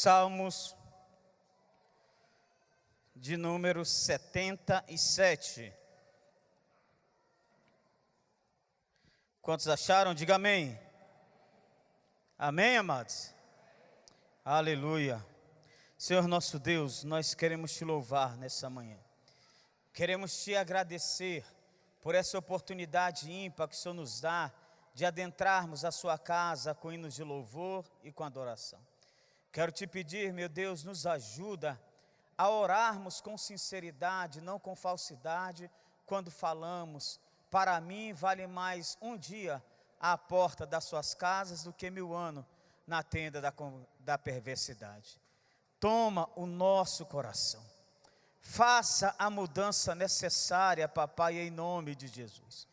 Salmos de número 77. Quantos acharam? Diga amém. Amém, amados? Aleluia. Senhor nosso Deus, nós queremos te louvar nessa manhã. Queremos te agradecer por essa oportunidade ímpar que o Senhor nos dá de adentrarmos a sua casa com hinos de louvor e com adoração. Quero te pedir, meu Deus, nos ajuda a orarmos com sinceridade, não com falsidade, quando falamos. Para mim vale mais um dia à porta das suas casas do que 1000 anos na tenda da perversidade. Toma o nosso coração. Faça a mudança necessária, papai, em nome de Jesus.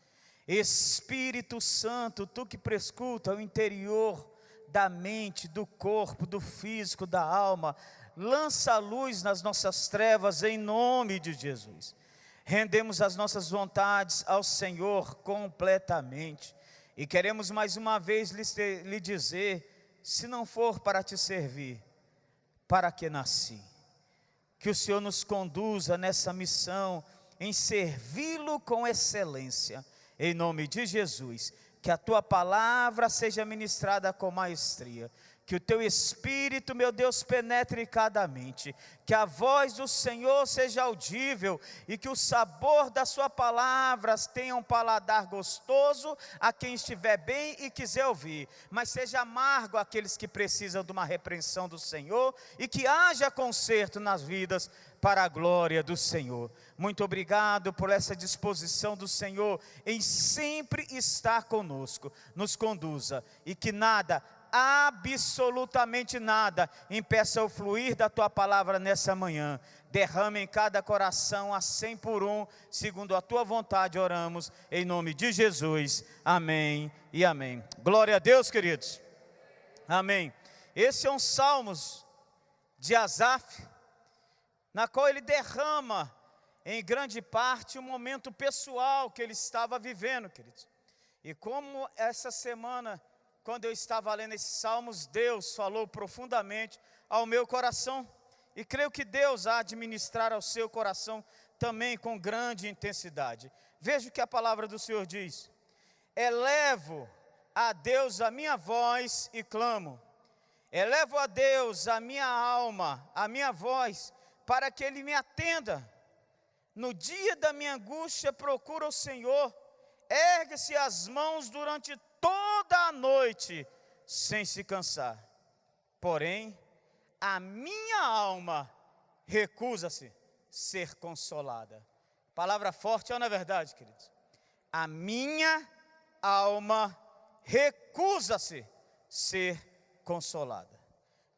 Espírito Santo, tu que prescruta o interior da mente, do corpo, do físico, da alma, lança a luz nas nossas trevas em nome de Jesus. Rendemos as nossas vontades ao Senhor completamente e queremos mais uma vez lhe dizer, se não for para te servir, para que nasci? Que o Senhor nos conduza nessa missão em servi-lo com excelência, em nome de Jesus. Que a tua palavra seja ministrada com maestria, que o teu Espírito, meu Deus, penetre cada mente, que a voz do Senhor seja audível e que o sabor da sua palavra tenha um paladar gostoso a quem estiver bem e quiser ouvir, mas seja amargo àqueles que precisam de uma repreensão do Senhor e que haja conserto nas vidas para a glória do Senhor. Muito obrigado por essa disposição do Senhor em sempre estar conosco. Nos conduza e que nada, absolutamente nada, impeça o fluir da tua palavra nessa manhã. Derrame em cada coração a 100 por 1, segundo a tua vontade oramos, em nome de Jesus, amém e amém. Glória a Deus, queridos, amém. Esse é um Salmos de Asaf, na qual ele derrama em grande parte o momento pessoal que ele estava vivendo, queridos. E como essa semana, quando eu estava lendo esses salmos, Deus falou profundamente ao meu coração. E creio que Deus há de ministrar ao seu coração também com grande intensidade. Veja o que a palavra do Senhor diz. Elevo a Deus a minha voz e clamo. Elevo a Deus a minha alma, a minha voz, para que Ele me atenda. No dia da minha angústia procura o Senhor. Ergue-se as mãos durante toda a noite, sem se cansar. Porém, a minha alma recusa-se ser consolada. Palavra forte, não é verdade, queridos? A minha alma recusa-se ser consolada.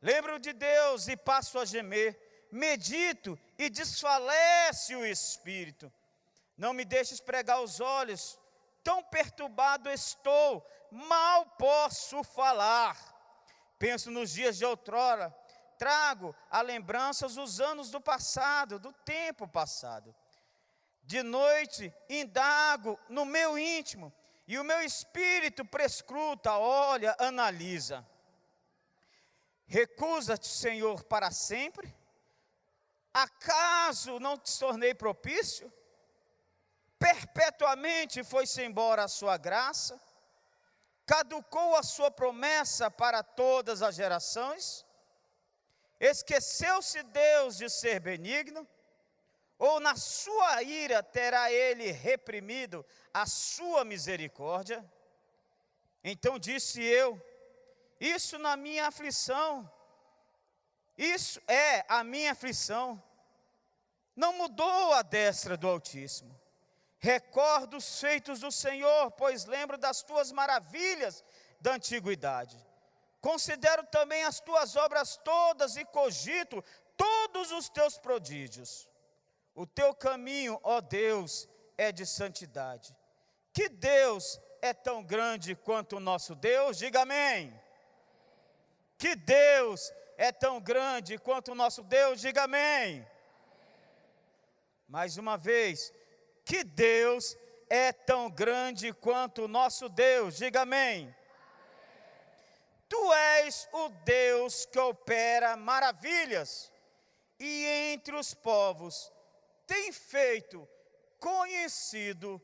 Lembro de Deus e passo a gemer. Medito e desfalece o espírito. Não me deixes pregar os olhos, tão perturbado estou, mal posso falar. Penso nos dias de outrora, trago a lembranças os anos do passado, do tempo passado. De noite indago no meu íntimo, e o meu espírito prescruta, olha, analisa. Recusa-te, Senhor, para sempre? Acaso não te tornei propício? Perpetuamente foi-se embora a sua graça? Caducou a sua promessa para todas as gerações? Esqueceu-se Deus de ser benigno? Ou na sua ira terá ele reprimido a sua misericórdia? Então disse eu, isso na minha aflição, isso é a minha aflição. Não mudou a destra do Altíssimo. Recordo os feitos do Senhor, pois lembro das tuas maravilhas da antiguidade. Considero também as tuas obras todas e cogito todos os teus prodígios. O teu caminho, ó Deus, é de santidade. Que Deus é tão grande quanto o nosso Deus? Diga amém. Que Deus é tão grande quanto o nosso Deus? Diga amém. Mais uma vez, que Deus é tão grande quanto o nosso Deus? Diga amém. tu és o Deus que opera maravilhas, e entre os povos tem feito conhecido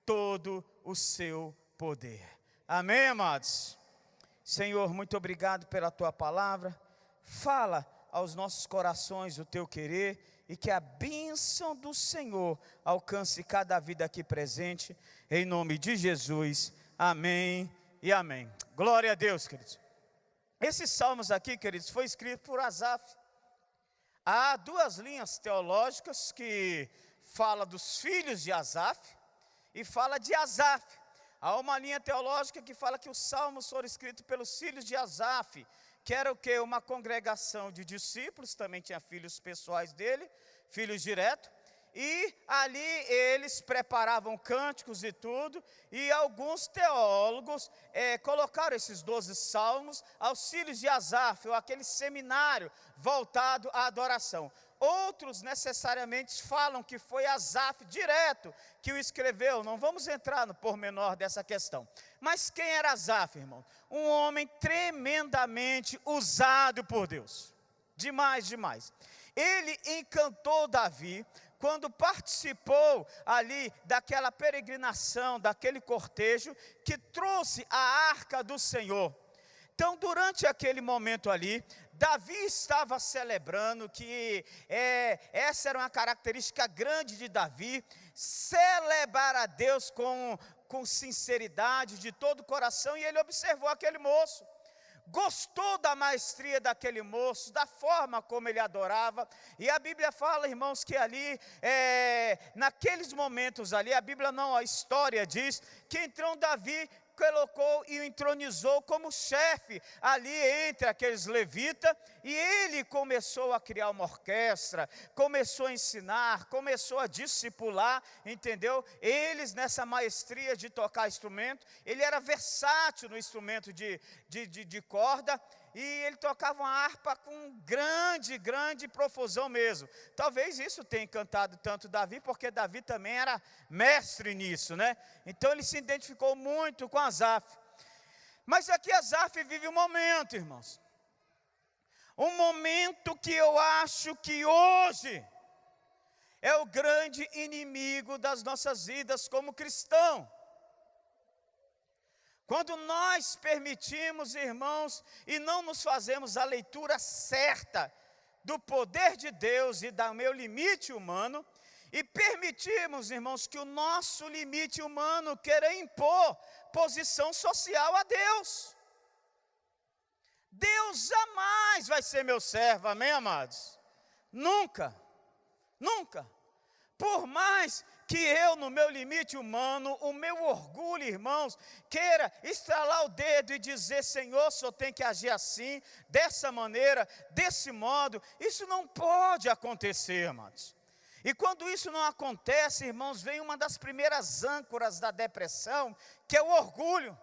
todo o seu poder. Amém, amados? Senhor, muito obrigado pela tua palavra. Fala aos nossos corações o teu querer, e que a bênção do Senhor alcance cada vida aqui presente, em nome de Jesus. Amém e amém. Glória a Deus, queridos. Esses salmos aqui, queridos, foi escrito por Asaf. Há duas linhas teológicas que fala dos filhos de Asaf e fala de Asaf. Há uma linha teológica que fala que os salmos foram escritos pelos filhos de Asaf, que era o quê? Uma congregação de discípulos, também tinha filhos pessoais dele, filhos diretos, e ali eles preparavam cânticos e tudo, e alguns teólogos colocaram esses 12 salmos aos filhos de Asaf, ou aquele seminário voltado à adoração. Outros necessariamente falam que foi Asaf direto que o escreveu. Não vamos entrar no pormenor dessa questão. Mas quem era Asaf, irmão? Um homem tremendamente usado por Deus. Demais, demais. Ele encantou Davi quando participou ali daquela peregrinação, daquele cortejo que trouxe a arca do Senhor. Então, durante aquele momento ali, Davi estava celebrando, que essa era uma característica grande de Davi, celebrar a Deus com sinceridade, de todo o coração, e ele observou aquele moço. Gostou da maestria daquele moço, da forma como ele adorava, e a Bíblia fala, irmãos, que ali, naqueles momentos ali, a Bíblia não, a história diz, que então Davi colocou e o entronizou como chefe ali entre aqueles levitas, e ele começou a criar uma orquestra, começou a ensinar, começou a discipular, entendeu? Eles nessa maestria de tocar instrumento, ele era versátil no instrumento de corda, e ele tocava uma harpa com grande profusão mesmo. Talvez isso tenha encantado tanto Davi, porque Davi também era mestre nisso, né? Então ele se identificou muito com Asaf. Mas aqui Asaf vive um momento, irmãos. Um momento que eu acho que hoje é o grande inimigo das nossas vidas como cristão. Quando nós permitimos, irmãos, e não nos fazemos a leitura certa do poder de Deus e do meu limite humano, e permitimos, irmãos, que o nosso limite humano queira impor posição social a Deus. Deus jamais vai ser meu servo, amém, amados? Nunca, nunca. Por mais que eu, no meu limite humano, o meu orgulho, irmãos, queira estralar o dedo e dizer, Senhor, só tem que agir assim, dessa maneira, desse modo, isso não pode acontecer, amados. E quando isso não acontece, irmãos, vem uma das primeiras âncoras da depressão, que é o orgulho.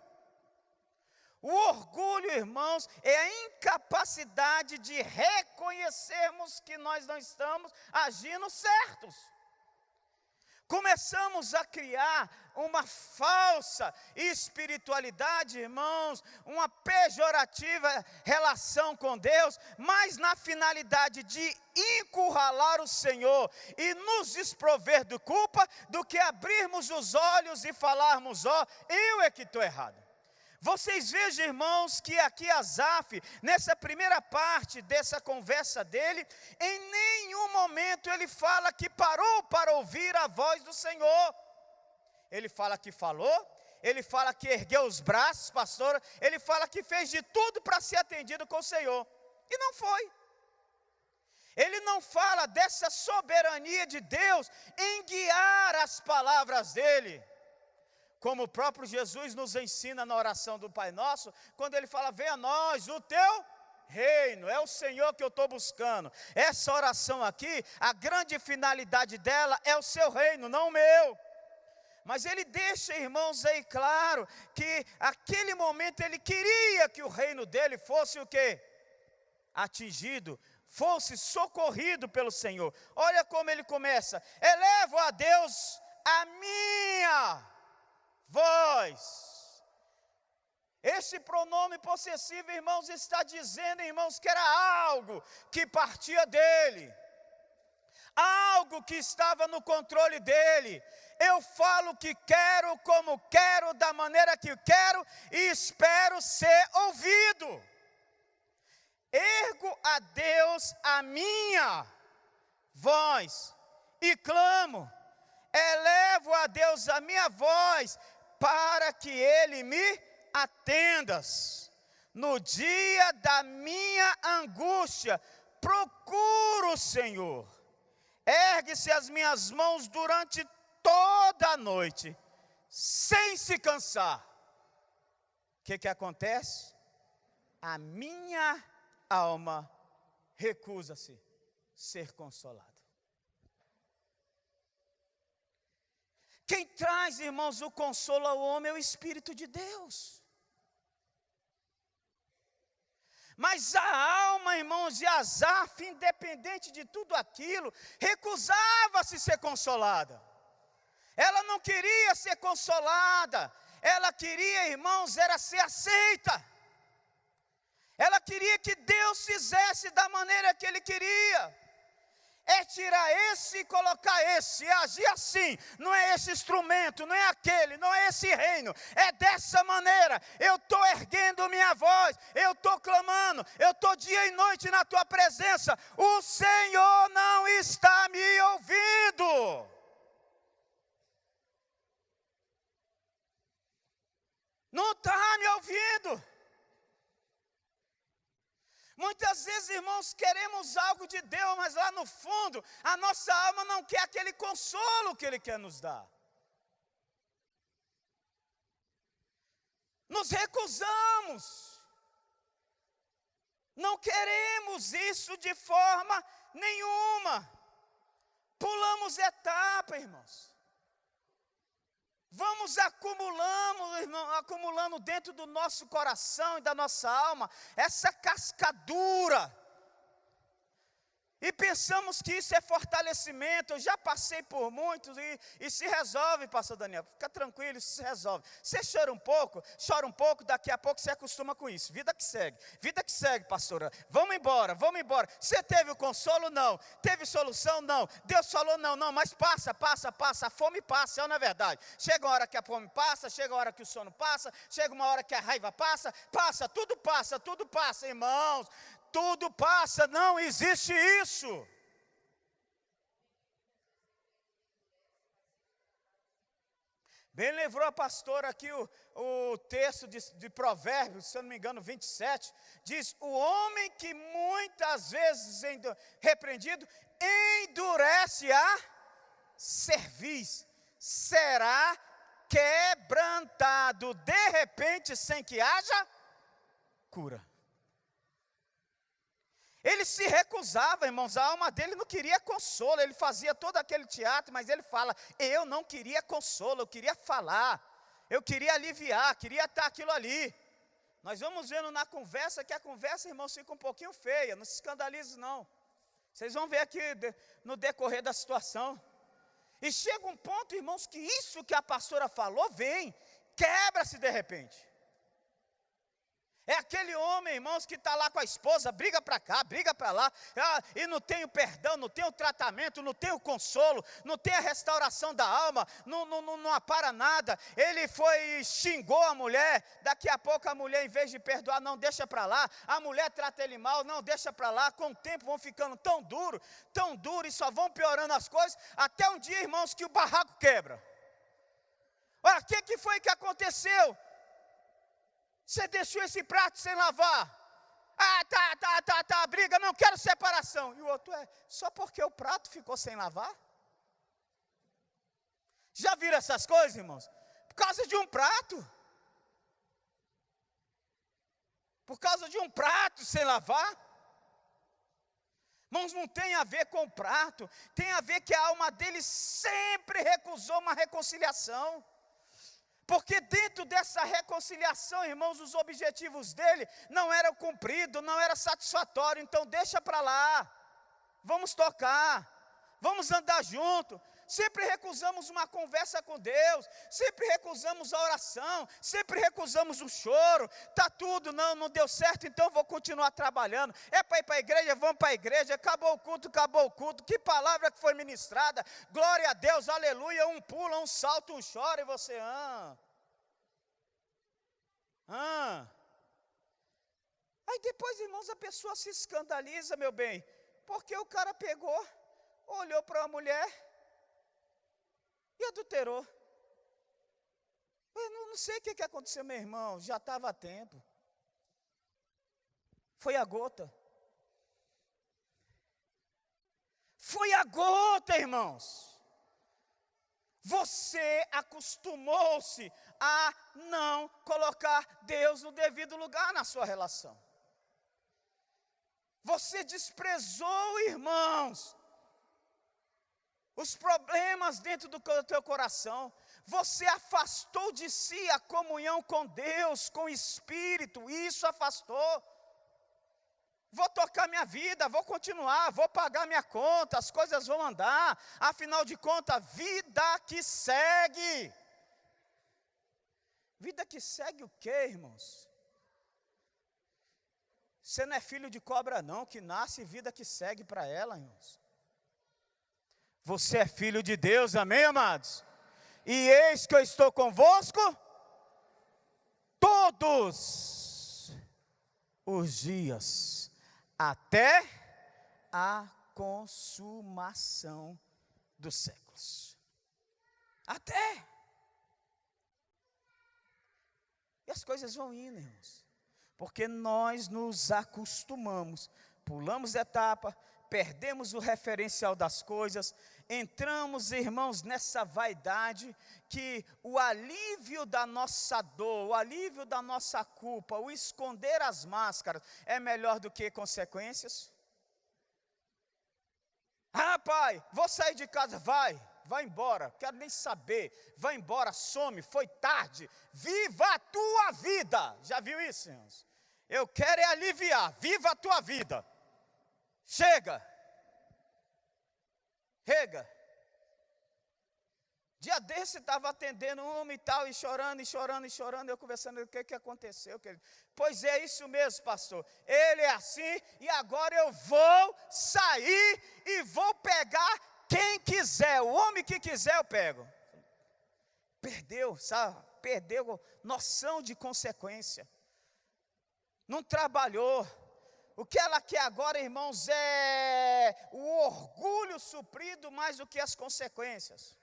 O orgulho, irmãos, é a incapacidade de reconhecermos que nós não estamos agindo certos. Começamos a criar uma falsa espiritualidade, irmãos, uma pejorativa relação com Deus, mas na finalidade de encurralar o Senhor e nos desprover de culpa, do que abrirmos os olhos e falarmos, eu é que estou errado. Vocês vejam, irmãos, que aqui Asaf, nessa primeira parte dessa conversa dele, em nenhum momento ele fala que parou para ouvir a voz do Senhor. Ele fala que falou, ele fala que ergueu os braços, pastor, ele fala que fez de tudo para ser atendido com o Senhor. E não foi. Ele não fala dessa soberania de Deus em guiar as palavras dele. Como o próprio Jesus nos ensina na oração do Pai Nosso, quando ele fala, venha a nós o teu reino, é o Senhor que eu estou buscando. Essa oração aqui, a grande finalidade dela é o seu reino, não o meu. Mas ele deixa, irmãos, aí claro, que aquele momento ele queria que o reino dele fosse o quê? Atingido, fosse socorrido pelo Senhor. Olha como ele começa, elevo a Deus a minha voz. Esse pronome possessivo, irmãos, está dizendo, irmãos, que era algo que partia dele, algo que estava no controle dele. Eu falo o que quero, como quero, da maneira que quero e espero ser ouvido. Ergo a Deus a minha voz e clamo, elevo a Deus a minha voz para que Ele me atendas. No dia da minha angústia, procuro o Senhor. Ergue-se as minhas mãos durante toda a noite, sem se cansar. O que acontece? A minha alma recusa-se ser consolada. Quem traz, irmãos, o consolo ao homem é o Espírito de Deus. Mas a alma, irmãos, de Asaf, independente de tudo aquilo, recusava-se ser consolada. Ela não queria ser consolada, ela queria, irmãos, era ser aceita. Ela queria que Deus fizesse da maneira que Ele queria. É tirar esse e colocar esse, é agir assim. Não é esse instrumento, não é aquele, não é esse reino. É dessa maneira. Eu estou erguendo minha voz, eu estou clamando, eu estou dia e noite na tua presença. O Senhor não está me ouvindo. Não está me ouvindo. Muitas vezes, irmãos, queremos algo de Deus, mas lá no fundo, a nossa alma não quer aquele consolo que Ele quer nos dar. Nos recusamos. Não queremos isso de forma nenhuma. Pulamos etapa, irmãos. Vamos acumulando dentro do nosso coração e da nossa alma essa cascadura. E pensamos que isso é fortalecimento. Eu já passei por muitos e se resolve, pastor Daniel. Fica tranquilo, isso se resolve. Você chora um pouco, daqui a pouco você acostuma com isso. Vida que segue, pastora. Vamos embora. Você teve o consolo? Não. Teve solução? Não. Deus falou? Não. Mas passa. A fome passa, não é verdade? Chega uma hora que a fome passa, chega uma hora que o sono passa, chega uma hora que a raiva passa, tudo passa, irmãos. Tudo passa, não existe isso. Bem lembrou a pastora aqui o texto de Provérbios, se eu não me engano, 27, diz: o homem que muitas vezes repreendido, endurece a cerviz, será quebrantado de repente sem que haja cura. Ele se recusava, irmãos, a alma dele não queria consolo, ele fazia todo aquele teatro, mas ele fala, eu não queria consolo, eu queria falar, eu queria aliviar, queria estar aquilo ali. Nós vamos vendo na conversa, que a conversa, irmãos, fica um pouquinho feia, não se escandalize não. Vocês vão ver aqui no decorrer da situação. E chega um ponto, irmãos, que isso que a pastora falou, quebra-se de repente. É aquele homem, irmãos, que está lá com a esposa, briga para cá, briga para lá, e não tem o perdão, não tem o tratamento, não tem o consolo, não tem a restauração da alma, não apara nada. Ele xingou a mulher, daqui a pouco a mulher, em vez de perdoar, não, deixa para lá. A mulher trata ele mal, não, deixa para lá. Com o tempo vão ficando tão duro, e só vão piorando as coisas, até um dia, irmãos, que o barraco quebra. Olha, o que foi que aconteceu? Você deixou esse prato sem lavar. Tá, briga, não quero separação. E o outro só porque o prato ficou sem lavar? Já viram essas coisas, irmãos? Por causa de um prato. Por causa de um prato sem lavar. Irmãos, não tem a ver com o prato. Tem a ver que a alma dele sempre recusou uma reconciliação. Porque dentro dessa reconciliação, irmãos, os objetivos dele não eram cumpridos, não era satisfatório. Então deixa para lá, vamos tocar, vamos andar junto. sempre recusamos uma conversa com Deus, sempre recusamos a oração, sempre recusamos o choro. Está tudo, não deu certo, então vou continuar trabalhando. É para ir para a igreja, vamos para a igreja. Acabou o culto. Que palavra que foi ministrada, glória a Deus, aleluia. Um pula, um salta, um chora e você, Aí depois, irmãos, a pessoa se escandaliza, meu bem, porque o cara pegou, olhou para a mulher e adulterou. Eu não sei o que aconteceu, meu irmão, já estava a tempo. Foi a gota. Foi a gota, irmãos. Você acostumou-se a não colocar Deus no devido lugar na sua relação. Você desprezou, irmãos, os problemas dentro do teu coração. Você afastou de si a comunhão com Deus, com o Espírito. Isso afastou. Vou tocar minha vida, vou continuar, vou pagar minha conta, as coisas vão andar. Afinal de contas, vida que segue. Vida que segue o quê, irmãos? Você não é filho de cobra não, que nasce vida que segue para ela, irmãos. Você é filho de Deus, amém, amados? E eis que eu estou convosco todos os dias, até a consumação dos séculos. Até. E as coisas vão indo, irmãos. Porque nós nos acostumamos, pulamos etapa, perdemos o referencial das coisas, entramos, irmãos, nessa vaidade, que o alívio da nossa dor, o alívio da nossa culpa, o esconder as máscaras, é melhor do que consequências. Ah, pai, vou sair de casa, vai embora, quero nem saber, vai embora, some, foi tarde, viva a tua vida. Já viu isso, irmãos? Eu quero é aliviar, viva a tua vida. Chega. Dia desse estava atendendo um homem e tal, e chorando, eu conversando, o que aconteceu? Pois é isso mesmo, pastor, ele é assim, e agora eu vou sair e vou pegar quem quiser, o homem que quiser eu pego. Perdeu, sabe, perdeu noção de consequência, não trabalhou. O que ela quer agora, irmãos, é o orgulho suprido mais do que as consequências.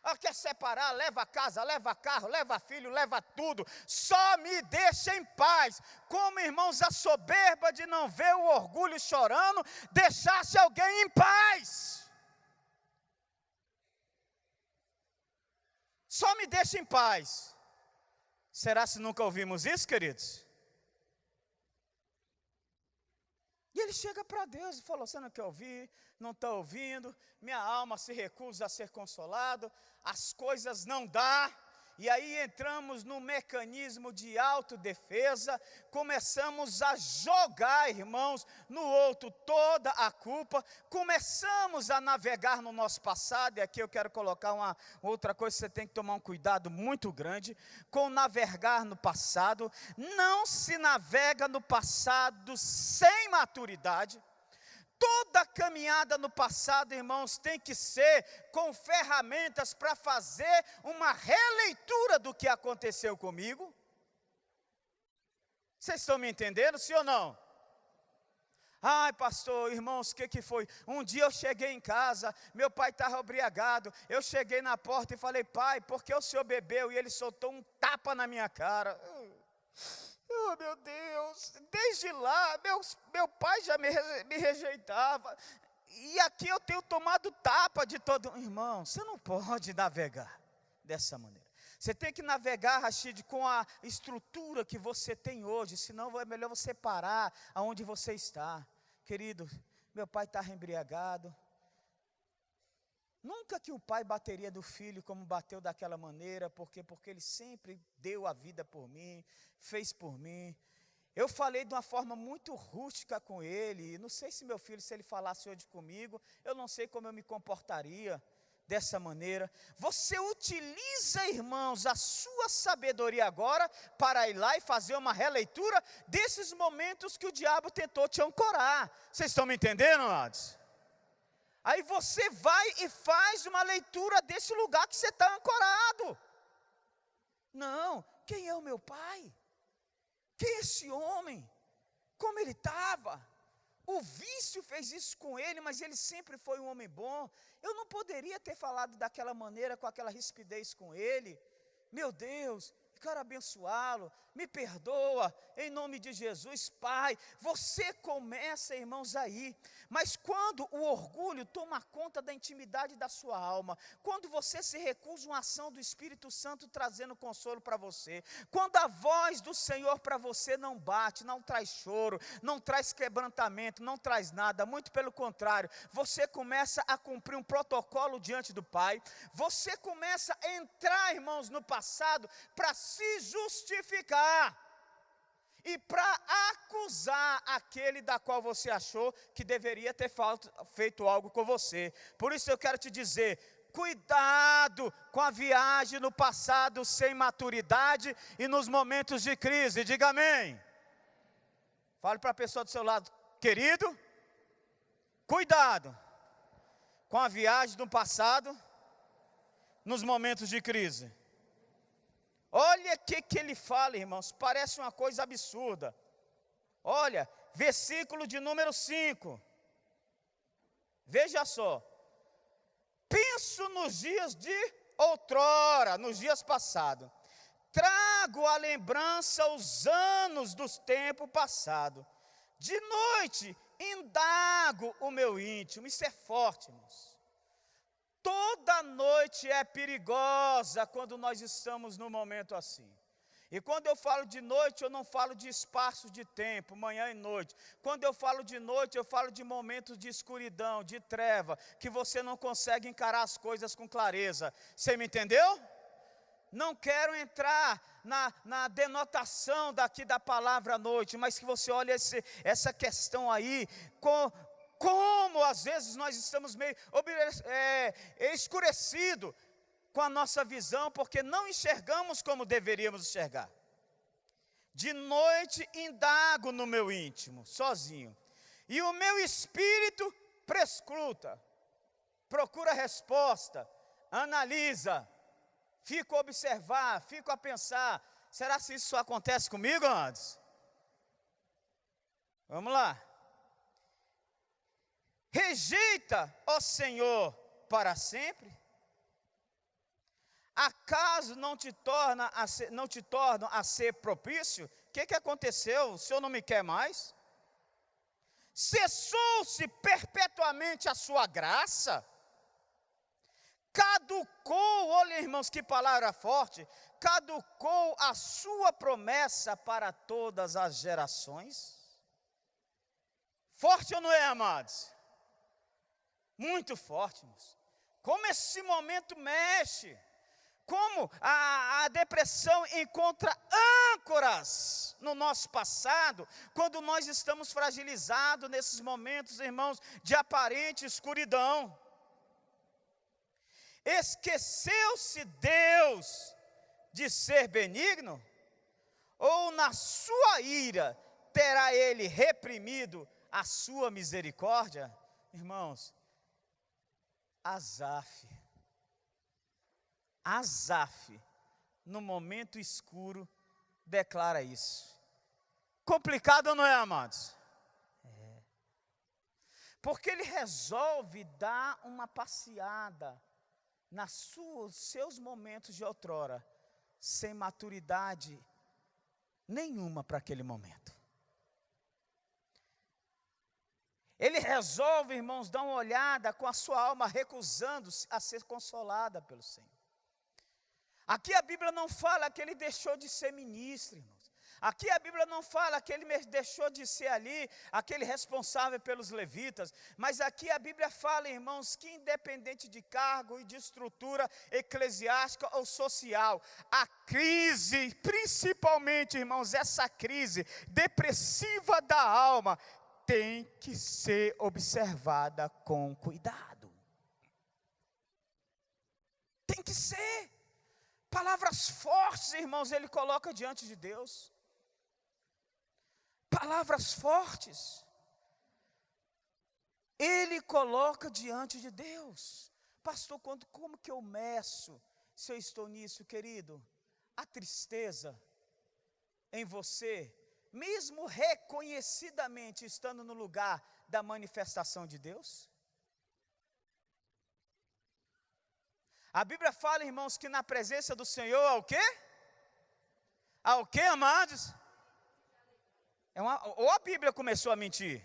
Ela quer separar, leva a casa, leva carro, leva filho, leva tudo. Só me deixa em paz. Como, irmãos, a soberba de não ver o orgulho chorando, deixasse alguém em paz. Só me deixa em paz. Será se nunca ouvimos isso, queridos? E ele chega para Deus e falou, você não quer ouvir, não está ouvindo, minha alma se recusa a ser consolado, as coisas não dá. E aí entramos no mecanismo de autodefesa, começamos a jogar, irmãos, no outro toda a culpa, começamos a navegar no nosso passado, e aqui eu quero colocar uma outra coisa, você tem que tomar um cuidado muito grande, com navegar no passado. Não se navega no passado sem maturidade. Toda caminhada no passado, irmãos, tem que ser com ferramentas para fazer uma releitura do que aconteceu comigo. Vocês estão me entendendo, sim ou não? Ai, pastor, irmãos, o que foi? Um dia eu cheguei em casa, meu pai estava embriagado, eu cheguei na porta e falei, pai, por que o senhor bebeu? E ele soltou um tapa na minha cara. Oh, meu Deus, desde lá, meu pai já me rejeitava, e aqui eu tenho tomado tapa de todo. Irmão, você não pode navegar dessa maneira. Você tem que navegar, Rashid, com a estrutura que você tem hoje, senão é melhor você parar aonde você está. Querido, meu pai estava embriagado. Nunca que o pai bateria do filho como bateu daquela maneira, porque ele sempre deu a vida por mim, fez por mim. Eu falei de uma forma muito rústica com ele, não sei se meu filho, se ele falasse hoje comigo, eu não sei como eu me comportaria. dessa maneira. Você utiliza, irmãos, a sua sabedoria agora para ir lá e fazer uma releitura desses momentos que o diabo tentou te ancorar. Vocês estão me entendendo, amados? Aí você vai e faz uma leitura desse lugar que você está ancorado. Não, quem é o meu pai? Quem é esse homem? Como ele estava? O vício fez isso com ele, mas ele sempre foi um homem bom. Eu não poderia ter falado daquela maneira, com aquela rispidez com ele. Meu Deus, quero abençoá-lo, me perdoa, em nome de Jesus, Pai. Você começa, irmãos, aí, mas quando o orgulho toma conta da intimidade da sua alma, quando você se recusa uma ação do Espírito Santo trazendo consolo para você, quando a voz do Senhor para você não bate, não traz choro, não traz quebrantamento, não traz nada, muito pelo contrário, você começa a cumprir um protocolo diante do Pai, você começa a entrar, irmãos, no passado, para se justificar e para acusar aquele da qual você achou que deveria ter feito algo com você. Por isso eu quero te dizer, cuidado com a viagem no passado sem maturidade e nos momentos de crise. Diga amém. Fale para a pessoa do seu lado, querido, cuidado com a viagem no passado nos momentos de crise. Olha o que ele fala, irmãos, parece uma coisa absurda. Olha, versículo de número 5. Veja só. Penso nos dias de outrora, nos dias passados. Trago à lembrança os anos dos tempos passados. De noite, indago o meu íntimo. Isso é forte, irmãos. Toda noite é perigosa quando nós estamos num momento assim. E quando eu falo de noite, eu não falo de espaço de tempo, manhã e noite. Quando eu falo de noite, eu falo de momentos de escuridão, de treva, que você não consegue encarar as coisas com clareza. Você me entendeu? Não quero entrar na denotação daqui da palavra noite, mas que você olhe essa questão aí como às vezes nós estamos meio escurecidos com a nossa visão, porque não enxergamos como deveríamos enxergar. De noite indago no meu íntimo, sozinho, e o meu espírito prescruta, procura resposta, analisa, fico a observar, fico a pensar, será que isso só acontece comigo, amados? Vamos lá. Rejeita, ó Senhor, para sempre? Acaso não te tornam a ser propício? O que aconteceu? O Senhor não me quer mais? Cessou-se perpetuamente a sua graça? Caducou, olha irmãos, que palavra forte, caducou a sua promessa para todas as gerações? Forte ou não é, amados? Muito forte, irmãos. Como esse momento mexe, como a depressão encontra âncoras no nosso passado, quando nós estamos fragilizados nesses momentos, irmãos, de aparente escuridão. Esqueceu-se Deus de ser benigno? Ou na sua ira terá Ele reprimido a sua misericórdia? Irmãos, Asaf, no momento escuro, declara isso. Complicado ou não é, amados? É. Porque ele resolve dar uma passeada nos seus momentos de outrora, sem maturidade nenhuma para aquele momento. Ele resolve, irmãos, dar uma olhada com a sua alma, recusando-se a ser consolada pelo Senhor. Aqui a Bíblia não fala que ele deixou de ser ministro, irmãos. Aqui a Bíblia não fala que ele deixou de ser ali aquele responsável pelos levitas. Mas aqui a Bíblia fala, irmãos, que independente de cargo e de estrutura eclesiástica ou social, a crise, principalmente, irmãos, essa crise depressiva da alma, tem que ser observada com cuidado. Tem que ser. Palavras fortes, irmãos, ele coloca diante de Deus. Palavras fortes. Ele coloca diante de Deus. Pastor, como que eu meço se eu estou nisso, querido? A tristeza em você, mesmo reconhecidamente estando no lugar da manifestação de Deus? A Bíblia fala, irmãos, que na presença do Senhor há o quê? Há o quê, amados? Ou a Bíblia começou a mentir,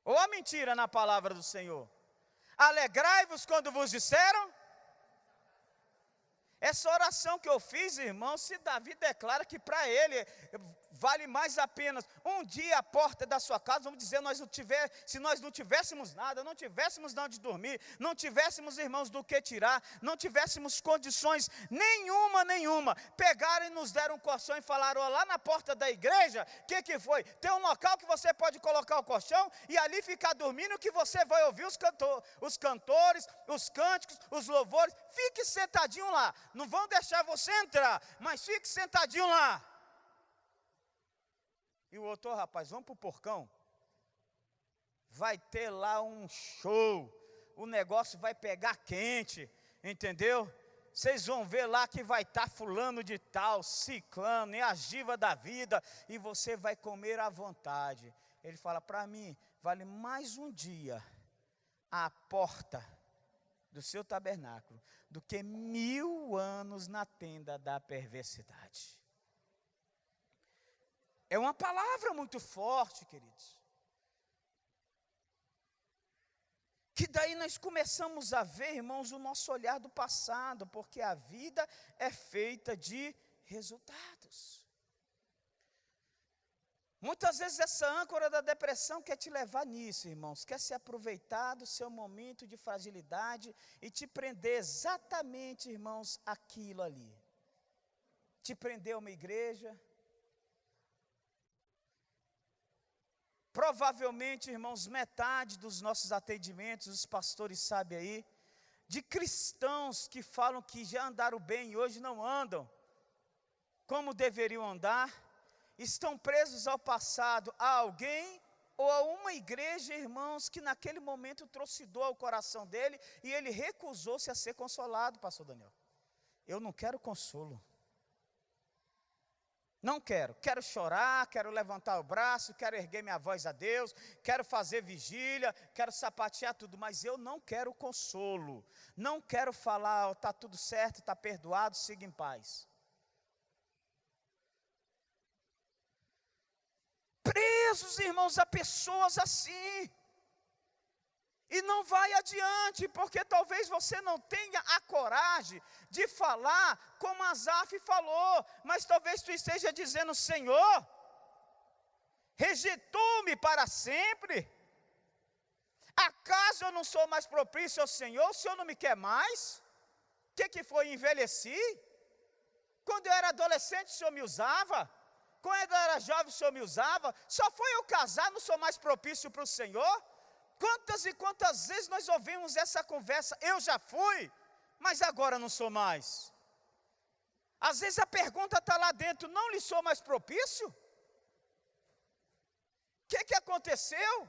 ou a mentira na palavra do Senhor. Alegrai-vos quando vos disseram. Essa oração que eu fiz, irmão, se Davi declara que para ele vale mais a pena um dia a porta da sua casa, vamos dizer, se nós não tivéssemos nada, não tivéssemos de onde dormir, não tivéssemos, irmãos, do que tirar, não tivéssemos condições nenhuma, pegaram e nos deram um colchão e falaram, ó, lá na porta da igreja, o que foi? Tem um local que você pode colocar o colchão e ali ficar dormindo, que você vai ouvir os cantores, os cânticos, os louvores, fique sentadinho lá. Não vão deixar você entrar, mas fique sentadinho lá. E o outro, rapaz, vamos para o porcão. Vai ter lá um show, o negócio vai pegar quente, entendeu? Vocês vão ver lá que vai estar fulano de tal, ciclano, e a giva da vida, e você vai comer à vontade. Ele fala, para mim, vale mais um dia à porta do seu tabernáculo, do que 1000 anos na tenda da perversidade. É uma palavra muito forte, queridos. Que daí nós começamos a ver, irmãos, o nosso olhar do passado, porque a vida é feita de resultados. Muitas vezes essa âncora da depressão quer te levar nisso, irmãos, quer se aproveitar do seu momento de fragilidade e te prender exatamente, irmãos, aquilo ali. Te prender a uma igreja. Provavelmente, irmãos, metade dos nossos atendimentos, os pastores sabem aí, de cristãos que falam que já andaram bem e hoje não andam como deveriam andar, estão presos ao passado, a alguém ou a uma igreja, irmãos, que naquele momento trouxe dor ao coração dele e ele recusou-se a ser consolado, pastor Daniel. Eu não quero consolo. Não quero chorar, quero levantar o braço, quero erguer minha voz a Deus, quero fazer vigília, quero sapatear tudo, mas eu não quero consolo, não quero falar, está tudo certo, está perdoado, siga em paz. Presos, irmãos, a pessoas assim, e não vai adiante, porque talvez você não tenha a coragem de falar como Asaf falou, mas talvez tu esteja dizendo, Senhor, rejeitou-me para sempre, acaso eu não sou mais propício ao Senhor, o Senhor não me quer mais? O que foi, envelheci? Quando eu era adolescente o Senhor me usava, quando eu era jovem o Senhor me usava, só foi eu casar, não sou mais propício para o Senhor? Quantas e quantas vezes nós ouvimos essa conversa, eu já fui, mas agora não sou mais. Às vezes a pergunta está lá dentro, não lhe sou mais propício? O que aconteceu?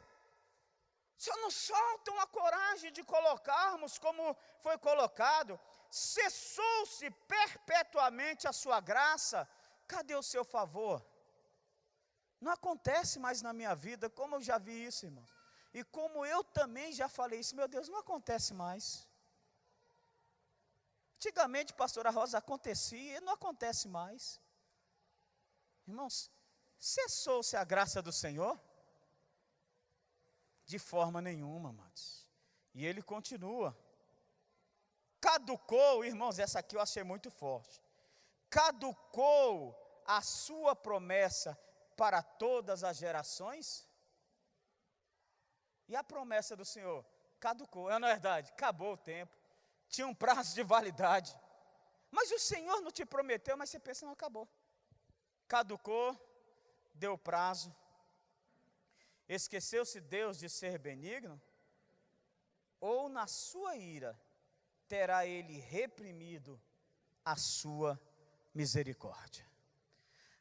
Só nos faltam a coragem de colocarmos como foi colocado, cessou-se perpetuamente a sua graça, cadê o seu favor? Não acontece mais na minha vida, como eu já vi isso, irmãos. E como eu também já falei isso, meu Deus, não acontece mais. Antigamente, pastora Rosa, acontecia e não acontece mais. Irmãos, cessou-se a graça do Senhor? De forma nenhuma, amados. E ele continua. Caducou, irmãos, essa aqui eu achei muito forte. Caducou a sua promessa para todas as gerações? E a promessa do Senhor? Caducou, é na verdade, acabou o tempo. Tinha um prazo de validade. Mas o Senhor não te prometeu, mas você pensa, não, acabou. Caducou, deu prazo. Esqueceu-se Deus de ser benigno? Ou na sua ira, terá ele reprimido a sua misericórdia.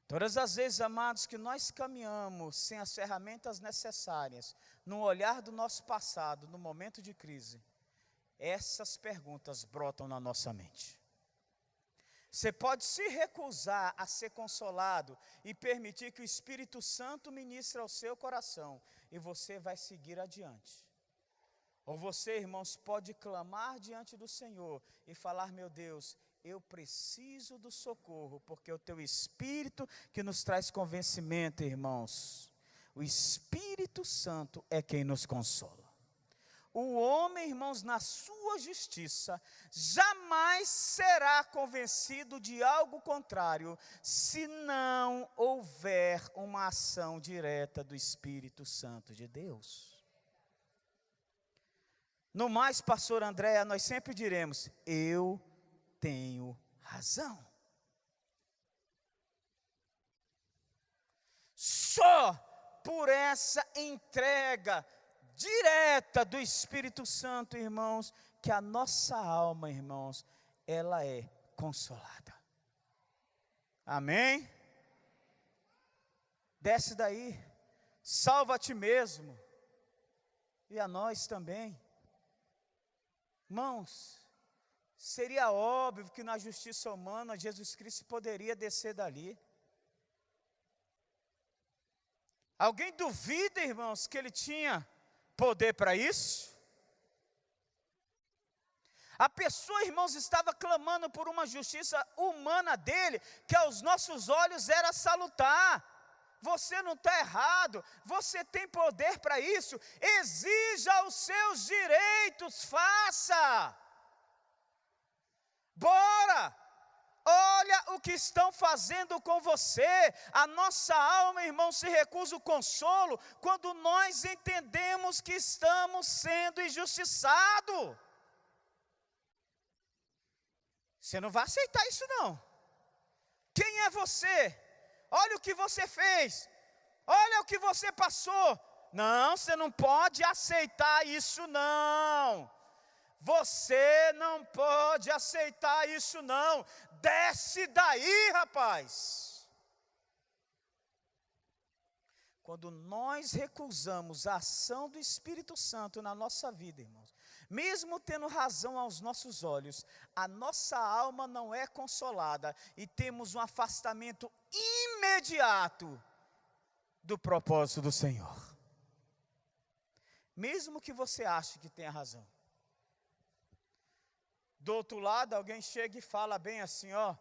Todas as vezes, amados, que nós caminhamos sem as ferramentas necessárias, no olhar do nosso passado, no momento de crise, essas perguntas brotam na nossa mente. Você pode se recusar a ser consolado e permitir que o Espírito Santo ministre ao seu coração, e você vai seguir adiante. Ou você, irmãos, pode clamar diante do Senhor e falar: meu Deus, eu preciso do socorro, porque é o teu Espírito que nos traz convencimento, irmãos. O Espírito Santo é quem nos consola. O homem, irmãos, na sua justiça, jamais será convencido de algo contrário, se não houver uma ação direta do Espírito Santo de Deus. No mais, pastor Andréa, nós sempre diremos: eu tenho razão. Só por essa entrega direta do Espírito Santo, irmãos, que a nossa alma, irmãos, ela é consolada. Amém? Desce daí, salva a ti mesmo, e a nós também. Irmãos, seria óbvio que na justiça humana Jesus Cristo poderia descer dali. Alguém duvida, irmãos, que ele tinha poder para isso? A pessoa, irmãos, estava clamando por uma justiça humana dele, que aos nossos olhos era salutar. Você não está errado, você tem poder para isso, exija os seus direitos, faça. Bora! Olha o que estão fazendo com você. A nossa alma, irmão, se recusa o consolo quando nós entendemos que estamos sendo injustiçados. Você não vai aceitar isso não. Quem é você? Olha o que você fez, olha o que você passou. Não, você não pode aceitar isso não. Você não pode aceitar isso não. Desce daí, rapaz. Quando nós recusamos a ação do Espírito Santo na nossa vida, irmãos, mesmo tendo razão aos nossos olhos, a nossa alma não é consolada e temos um afastamento imediato do propósito do Senhor. Mesmo que você ache que tenha razão. Do outro lado, alguém chega e fala bem assim, ó: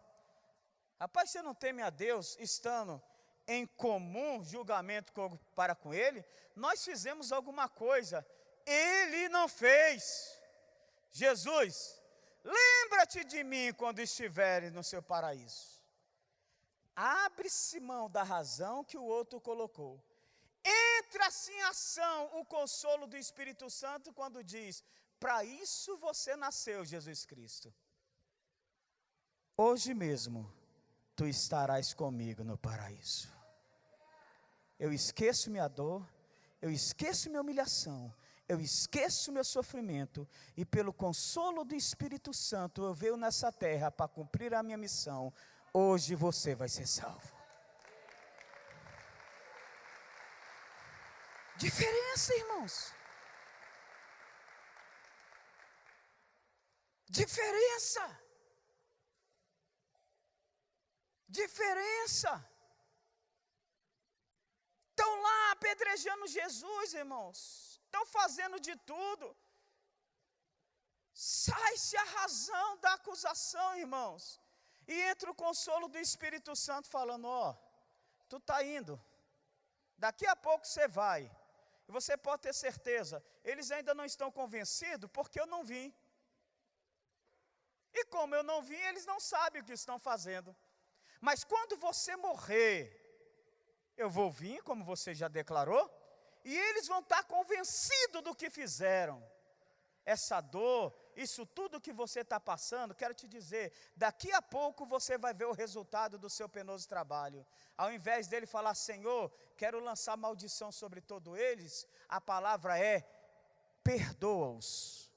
rapaz, você não teme a Deus, estando em comum julgamento para com Ele? Nós fizemos alguma coisa, Ele não fez. Jesus, lembra-te de mim quando estiveres no seu paraíso. Abre-se mão da razão que o outro colocou. Entra-se em ação o consolo do Espírito Santo quando diz: para isso você nasceu, Jesus Cristo. Hoje mesmo, tu estarás comigo no paraíso. Eu esqueço minha dor, eu esqueço minha humilhação, eu esqueço meu sofrimento, e pelo consolo do Espírito Santo, eu venho nessa terra para cumprir a minha missão. Hoje você vai ser salvo. Diferença, irmãos. Diferença. Diferença. Estão lá apedrejando Jesus, irmãos. Estão fazendo de tudo. Sai-se a razão da acusação, irmãos. E entra o consolo do Espírito Santo falando: ó, tu está indo. Daqui a pouco você vai. E você pode ter certeza, eles ainda não estão convencidos porque eu não vim. E como eu não vim, eles não sabem o que estão fazendo. Mas quando você morrer, eu vou vir, como você já declarou, e eles vão estar convencidos do que fizeram. Essa dor, isso tudo que você está passando, quero te dizer, daqui a pouco você vai ver o resultado do seu penoso trabalho. Ao invés dele falar: Senhor, quero lançar maldição sobre todos eles, a palavra é: perdoa-os,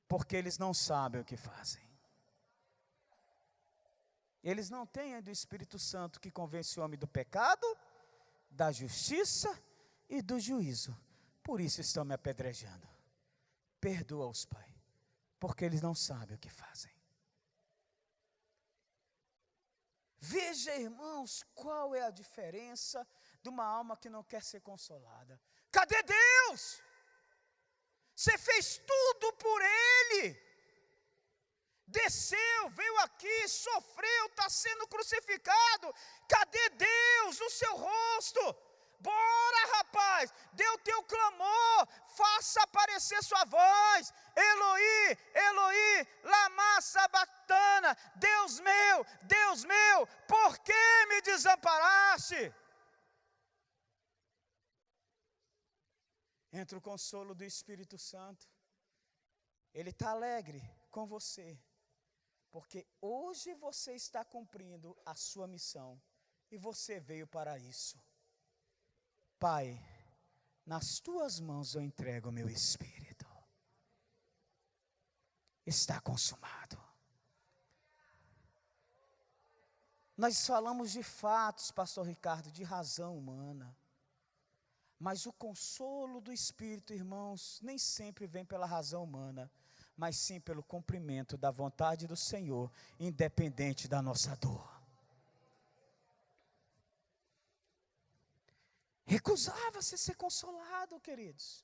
porque eles não sabem o que fazem. Eles não têm ainda o Espírito Santo que convence o homem do pecado, da justiça e do juízo. Por isso estão me apedrejando. Perdoa-os, Pai, porque eles não sabem o que fazem. Veja, irmãos, qual é a diferença de uma alma que não quer ser consolada. Cadê Deus? Você fez tudo por Ele. Desceu, veio aqui, sofreu, está sendo crucificado. Cadê Deus, o seu rosto? Bora, rapaz, dê o teu clamor, faça aparecer sua voz. Eloi, Eloi, lama sabachthani. Deus meu, por que me desamparaste? Entra o consolo do Espírito Santo. Ele está alegre com você, porque hoje você está cumprindo a sua missão e você veio para isso. Pai, nas tuas mãos eu entrego o meu espírito. Está consumado. Nós falamos de fatos, pastor Ricardo, de razão humana. Mas o consolo do Espírito, irmãos, nem sempre vem pela razão humana, mas sim pelo cumprimento da vontade do Senhor, independente da nossa dor. Recusava-se ser consolado, queridos.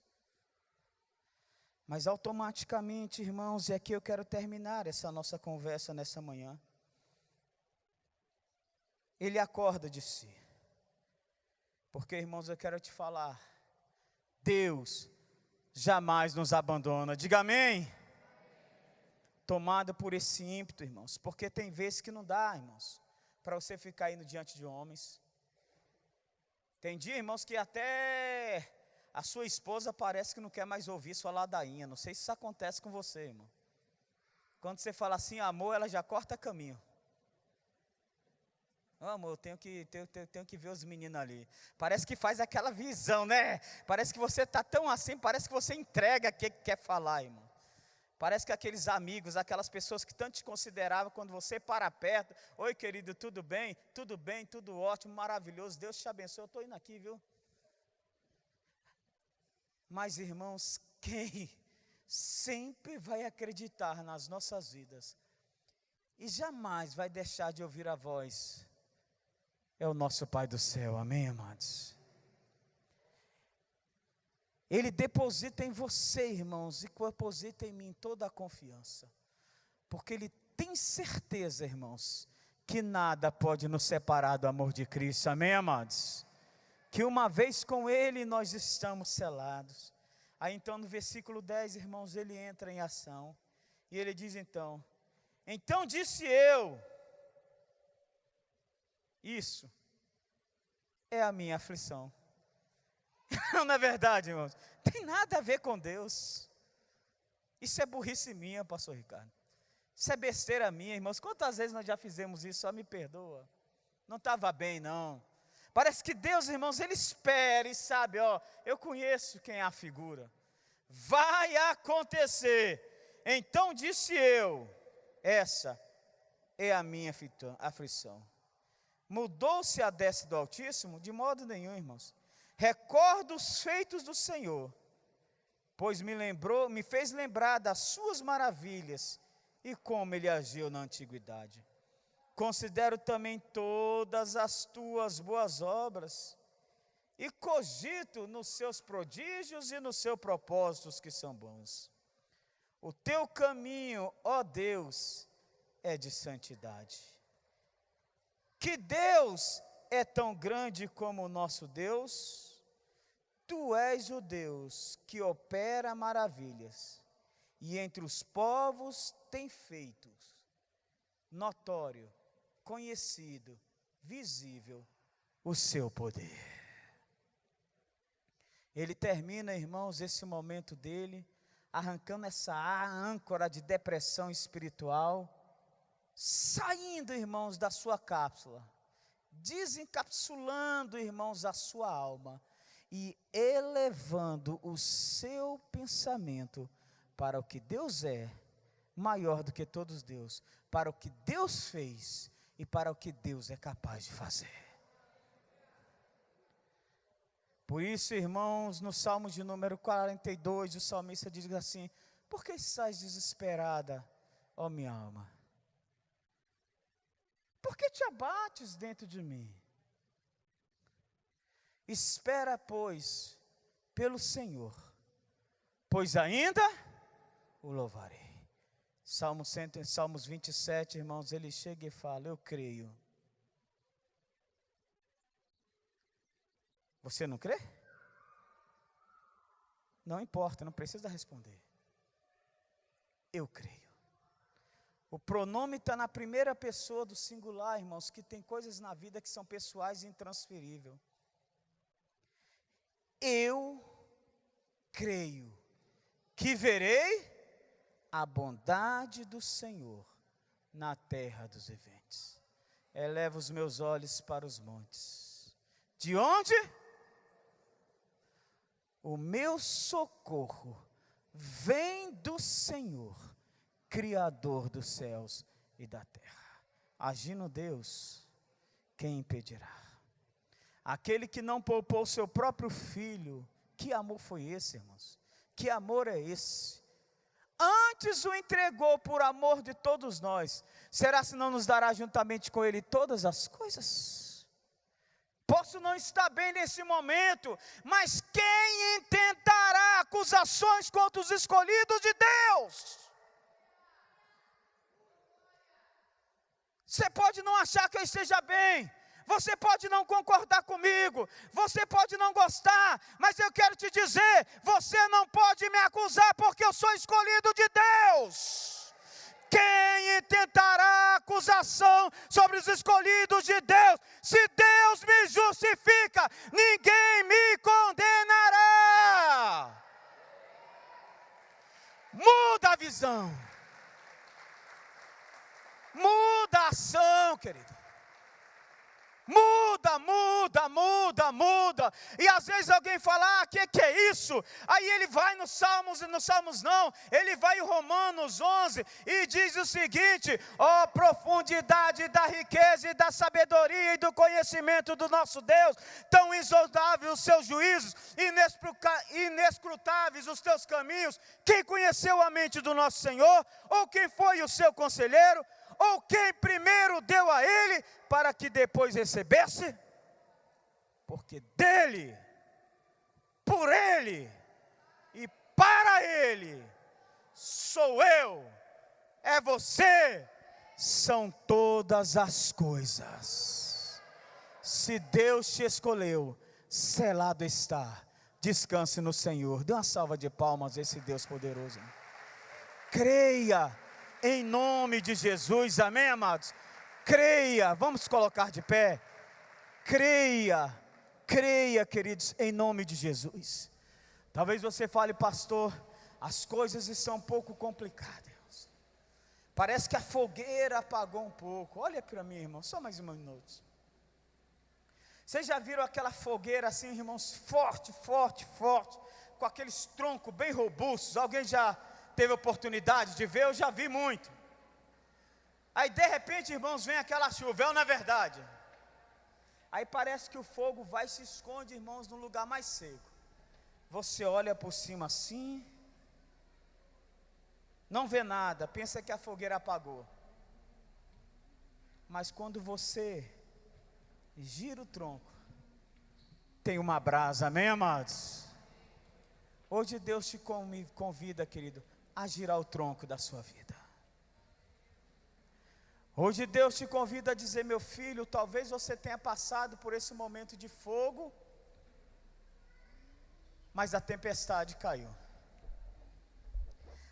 Mas automaticamente, irmãos, e aqui eu quero terminar essa nossa conversa nessa manhã. Ele acorda de si. Porque, irmãos, eu quero te falar, Deus jamais nos abandona. Diga amém. Tomado por esse ímpeto, irmãos, porque tem vezes que não dá, irmãos, para você ficar indo diante de homens. Tem dia, irmãos, que até a sua esposa parece que não quer mais ouvir sua ladainha. Não sei se isso acontece com você, irmão. Quando você fala assim, amor, ela já corta caminho. Oh, amor, eu tenho que ver os meninos ali. Parece que faz aquela visão, né? Parece que você está tão assim, parece que você entrega o que quer falar, irmão. Parece que aqueles amigos, aquelas pessoas que tanto te consideravam, quando você para perto, oi querido, tudo bem? Tudo bem, tudo ótimo, maravilhoso, Deus te abençoe, eu estou indo aqui, viu? Mas irmãos, quem sempre vai acreditar nas nossas vidas e jamais vai deixar de ouvir a voz, é o nosso Pai do céu, amém, amados? Ele deposita em você, irmãos, e deposita em mim toda a confiança, porque Ele tem certeza, irmãos, que nada pode nos separar do amor de Cristo, amém, amados? Que uma vez com Ele nós estamos selados. Aí então no versículo 10, irmãos, Ele entra em ação, e Ele diz então disse eu, isso é a minha aflição. Não é verdade, irmãos? Tem nada a ver com Deus. Isso é burrice minha, pastor Ricardo. Isso é besteira minha, irmãos. Quantas vezes nós já fizemos isso? Só me perdoa. Não estava bem, não. Parece que Deus, irmãos, Ele espera e sabe, eu conheço quem é a figura. Vai acontecer. Então disse eu, essa é a minha aflição. Mudou-se a destra do Altíssimo? De modo nenhum, irmãos. Recordo os feitos do Senhor, pois me fez lembrar das suas maravilhas e como Ele agiu na antiguidade. Considero também todas as tuas boas obras e cogito nos seus prodígios e nos seus propósitos que são bons. O teu caminho, ó Deus, é de santidade. Que Deus é tão grande como o nosso Deus? Tu és o Deus que opera maravilhas, e entre os povos tem feito notório, conhecido, visível o seu poder. Ele termina, irmãos, esse momento dele, arrancando essa âncora de depressão espiritual, saindo, irmãos, da sua cápsula, desencapsulando, irmãos, a sua alma e elevando o seu pensamento para o que Deus é, maior do que todos Deus, para o que Deus fez e para o que Deus é capaz de fazer. Por isso, irmãos, no Salmo de número 42, o salmista diz assim: por que estás desesperada, ó minha alma? Por que te abates dentro de mim? Espera, pois, pelo Senhor, pois ainda o louvarei. Salmos 27, irmãos, ele chega e fala: eu creio. Você não crê? Não importa, não precisa responder. Eu creio. O pronome está na primeira pessoa do singular, irmãos, que tem coisas na vida que são pessoais e intransferíveis. Eu creio que verei a bondade do Senhor na terra dos viventes. Elevo os meus olhos para os montes. De onde? O meu socorro vem do Senhor, Criador dos céus e da terra. Agindo Deus, quem impedirá? Aquele que não poupou seu próprio filho, que amor foi esse, irmãos? Que amor é esse? Antes o entregou por amor de todos nós, será se não nos dará juntamente com ele todas as coisas? Posso não estar bem nesse momento, mas quem intentará acusações contra os escolhidos de Deus? Você pode não achar que eu esteja bem, você pode não concordar comigo, você pode não gostar, mas eu quero te dizer, você não pode me acusar porque eu sou escolhido de Deus. Quem intentará acusação sobre os escolhidos de Deus? Se Deus me justifica, ninguém me condenará. Muda a visão. Muda a ação, querido. Muda, muda, muda, muda. E às vezes alguém fala: que é isso? Aí ele vai nos Salmos não, ele vai em Romanos 11 e diz o seguinte: ó profundidade da riqueza e da sabedoria e do conhecimento do nosso Deus, tão insondáveis os seus juízos, inescrutáveis os teus caminhos. Quem conheceu a mente do nosso Senhor? Ou quem foi o seu conselheiro? Ou quem primeiro deu a ele, para que depois recebesse? Porque dele, por ele e para ele sou eu, é você, são todas as coisas. Se Deus te escolheu, selado está. Descanse no Senhor. Dê uma salva de palmas a esse Deus poderoso. Creia em nome de Jesus, amém, amados? Creia, vamos colocar de pé. Creia, creia, queridos, em nome de Jesus. Talvez você fale: pastor, as coisas estão um pouco complicadas. Parece que a fogueira apagou um pouco. Olha para mim, irmão, só mais um minuto. Vocês já viram aquela fogueira assim, irmãos, forte, forte, forte, com aqueles troncos bem robustos? Alguém já teve oportunidade de ver? Eu já vi muito. Aí de repente, irmãos, vem aquela chuva, não é verdade? Aí parece que o fogo vai e se esconde, irmãos, num lugar mais seco. Você olha por cima assim, não vê nada, pensa que a fogueira apagou. Mas quando você gira o tronco, tem uma brasa, amém, amados? Hoje Deus te convida, querido, a girar o tronco da sua vida. Hoje Deus te convida a dizer: meu filho, talvez você tenha passado por esse momento de fogo, mas a tempestade caiu.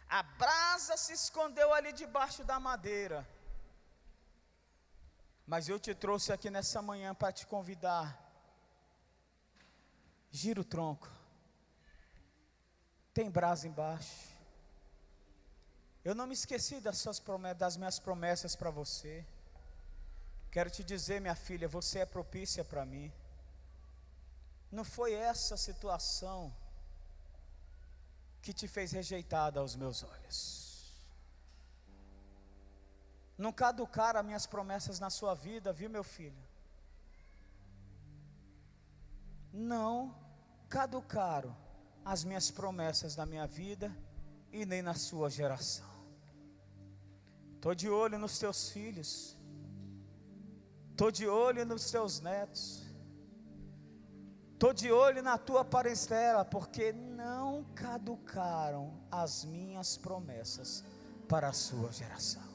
A brasa se escondeu ali debaixo da madeira. Mas eu te trouxe aqui nessa manhã para te convidar. Gira o tronco. Tem brasa embaixo. Eu não me esqueci das minhas promessas para você. Quero te dizer, minha filha, você é propícia para mim. Não foi essa situação que te fez rejeitada aos meus olhos. Não caducaram as minhas promessas na sua vida, viu, meu filho? Não caducaram as minhas promessas na minha vida e nem na sua geração. Estou de olho nos teus filhos, estou de olho nos teus netos, estou de olho na tua parentela, porque não caducaram as minhas promessas para a sua geração.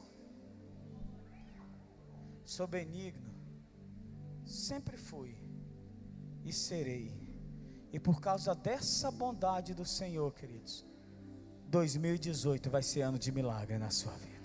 Sou benigno, sempre fui e serei, e por causa dessa bondade do Senhor, queridos, 2018 vai ser ano de milagre na sua vida.